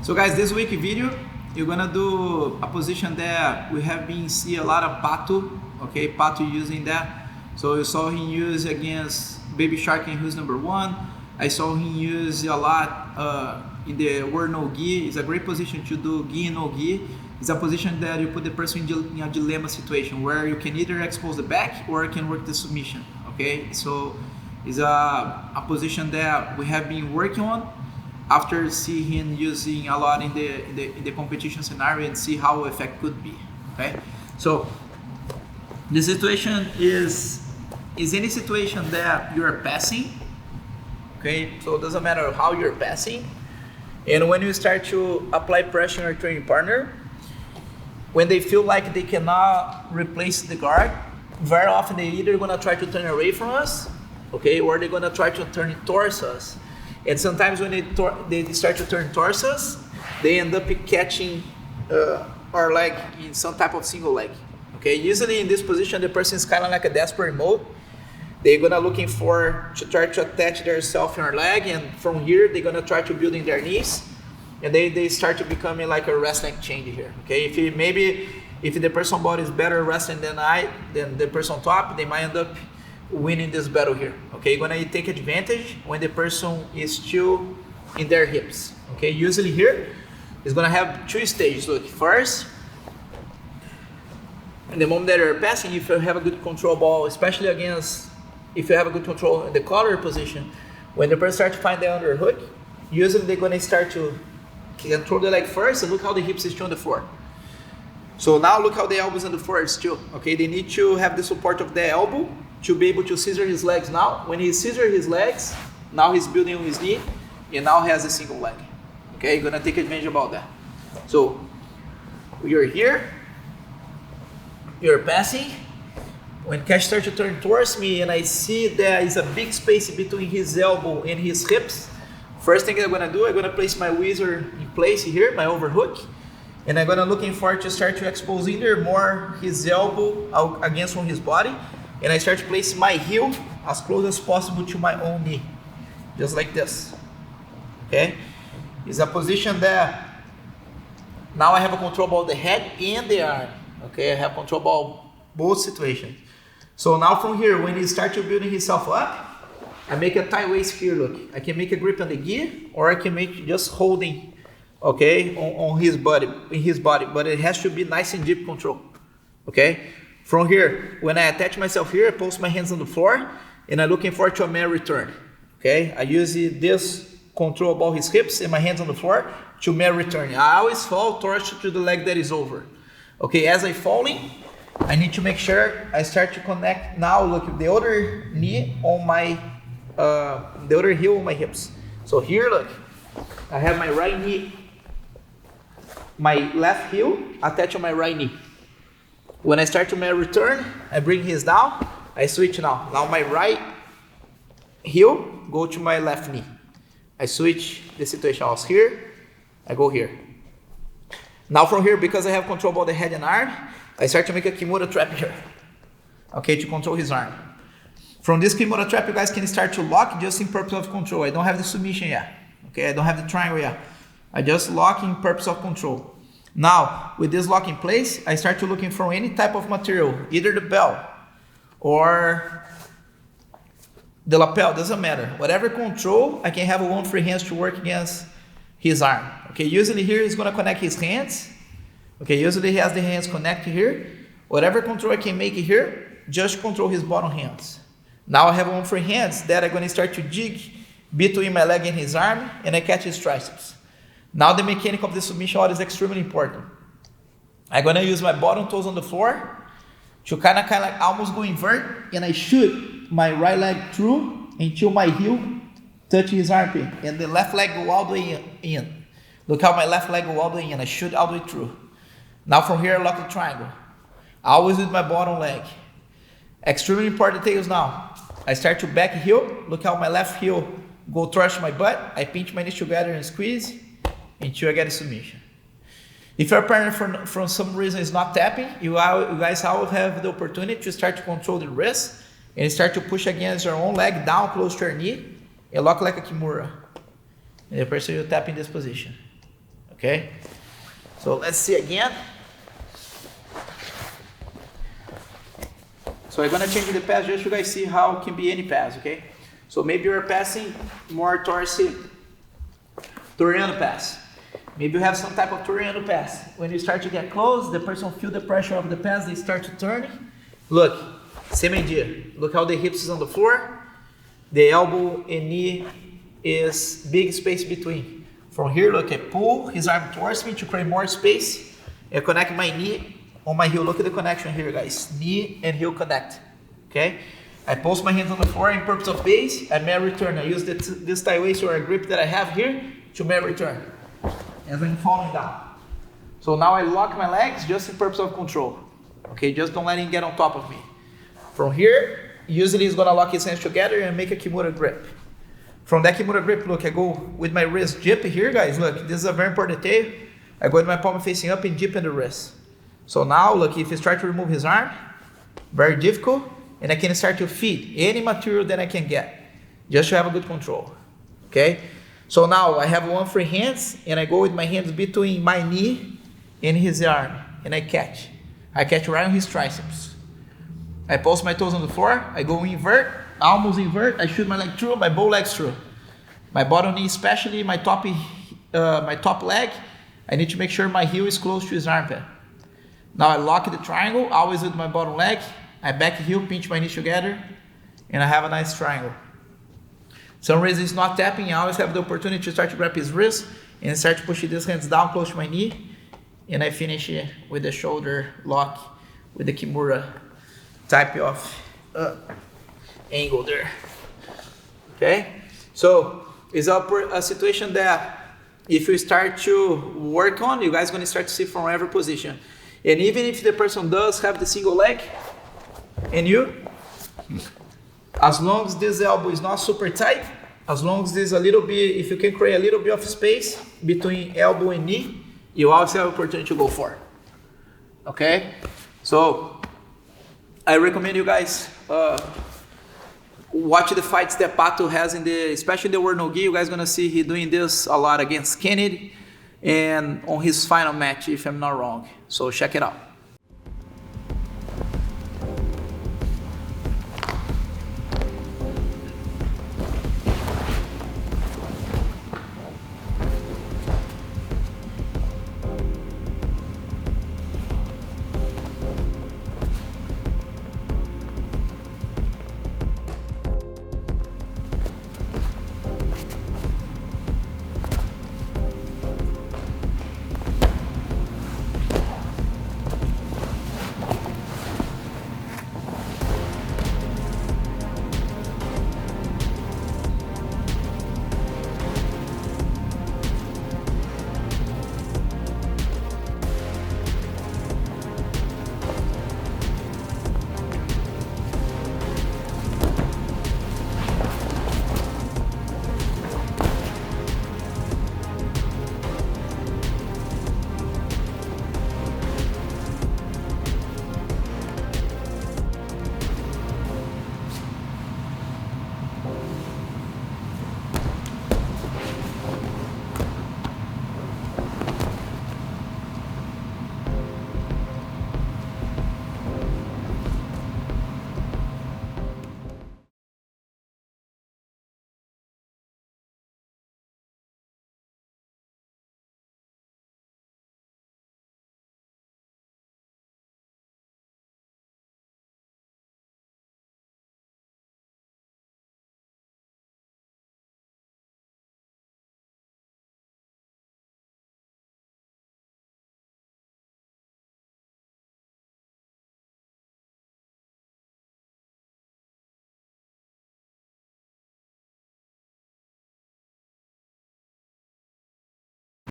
So guys, this week video, you're gonna do a position that we have been see a lot of Pato, okay, Pato using that. So you saw him use against Baby Shark in who's number one. I saw him use a lot in the word no gi. It's a great position to do gi and no gi. It's a position that you put the person in a dilemma situation where you can either expose the back or you can work the submission, okay? So it's a position that we have been working on after see him using a lot in the competition scenario and see how effect could be, okay? So the situation is any situation that you're passing, okay? So it doesn't matter how you're passing. And when you start to apply pressure on your training partner, when they feel like they cannot replace the guard, very often they either gonna try to turn away from us, okay, or they're gonna try to turn it towards us. And sometimes when they start to turn towards us, they end up catching our leg in some type of single leg. Okay, usually in this position, the person is kind of like a desperate mode. They're gonna looking to try to attach themselves in our leg, and from here they're gonna try to build in their knees, and they start to becoming like a wrestling change here. Okay, if the person body is better wrestling than the person on top, they might end up winning this battle here. Okay, you're gonna take advantage when the person is still in their hips. Okay, usually here is gonna have two stages. Look, first, in the moment that you're passing, if you have a good control ball, especially if you have a good control in the collar position, when the person starts to find the underhook, usually they're gonna start to control the leg first, and look how the hips is still on the floor. So now look how the elbows on the floor is still. Okay, they need to have the support of the elbow to be able to scissor his legs now. When he scissors his legs, now he's building on his knee, and now he has a single leg. Okay, you're gonna take advantage about that. So you're here, you're passing. When Cash starts to turn towards me and I see there is a big space between his elbow and his hips, first thing I'm gonna do, I'm gonna place my whizzer in place here, my overhook, and I'm gonna looking for to start to expose either more his elbow against on his body, and I start to place my heel as close as possible to my own knee, just like this. Okay, it's a position that now I have a control about the head and the arm. Okay, I have control about both situations. So now from here, when he starts to building himself up, I make a tight waist here. Look, I can make a grip on the gi, or I can make just holding, okay, on his body, but it has to be nice and deep control. Okay, from here, when I attach myself here, I post my hands on the floor, and I'm looking for to a man return. Okay, I use this control about his hips and my hands on the floor to man return. I always fall towards to the leg that is over. Okay, as I'm falling, I need to make sure I start to connect now. Look, the other knee on my, the other heel on my hips. So here, look, I have my right knee, my left heel attached on my right knee. When I start to my return, I bring his down, I switch now. Now my right heel go to my left knee. I switch the situation. I was here, I go here. Now from here, because I have control about the head and arm, I start to make a Kimura trap here, okay, to control his arm. From this Kimura trap, you guys can start to lock just in purpose of control. I don't have the submission yet, okay, I don't have the triangle yet. I just lock in purpose of control. Now, with this lock in place, I start to looking for any type of material, either the belt or the lapel, doesn't matter. Whatever control, I can have one free hands to work against his arm. Okay, usually here he's gonna connect his hands. Okay, usually he has the hands connected here. Whatever control I can make here, just control his bottom hands. Now I have one free hands that I'm gonna start to jig between my leg and his arm, and I catch his triceps. Now the mechanic of the submission order is extremely important. I'm gonna use my bottom toes on the floor to kind of like almost go invert, and I shoot my right leg through until my heel touch his armpit, and the left leg go all the way in. Look how my left leg go all the way in, I shoot all the way through. Now from here I lock the triangle. I always with my bottom leg. Extremely important details now. I start to back heel, look how my left heel go towards my butt, I pinch my knees together and squeeze until I get a submission. If your partner from some reason is not tapping, you guys will have the opportunity to start to control the wrist and start to push against your own leg down close to your knee and lock like a Kimura. And the person will tap in this position. Okay? So let's see again. So I'm gonna change the pass just so you guys see how it can be any pass, okay? So maybe you're passing more towards the Toriano pass. Maybe you have some type of Toriano pass. When you start to get close, the person feel the pressure of the pass, they start to turn. Look, same idea. Look how the hips is on the floor. The elbow and knee is big space between. From here, look, I pull his arm towards me to create more space. I connect my knee on my heel. Look at the connection here, guys. Knee and heel connect, okay? I post my hands on the floor in purpose of base. I may return. I use this tie waist or a grip that I have here to may return as I'm falling down. So now I lock my legs just in purpose of control, okay? Just don't let him get on top of me. From here, usually he's gonna lock his hands together and make a Kimura grip. From that Kimura grip, look, I go with my wrist dip here, guys. Look, this is a very important detail. I go with my palm facing up and dip in the wrist. So now, look, if he starts to remove his arm, very difficult, and I can start to feed any material that I can get, just to have a good control, okay? So now I have one free hands, and I go with my hands between my knee and his arm, and I catch. I catch right on his triceps. I post my toes on the floor, I go invert, almost invert, I shoot my leg through, my bow legs through. My bottom knee especially, my top leg, I need to make sure my heel is close to his armpit. Now I lock the triangle, always with my bottom leg. I back heel, pinch my knees together, and I have a nice triangle. Some reason it's not tapping, I always have the opportunity to start to grab his wrist and start to push his hands down close to my knee. And I finish with the shoulder lock with the Kimura type of angle there. Okay? So it's a situation that if you start to work on, you guys are going to start to see from every position. And even if the person does have the single leg, and as long as this elbow is not super tight, as long as there's a little bit, if you can create a little bit of space between elbow and knee, you always have opportunity to go for. Okay? So I recommend you guys watch the fights that Pato has especially in the World No-Gi. You guys gonna see he doing this a lot against Kennedy and on his final match, if I'm not wrong. So check it out.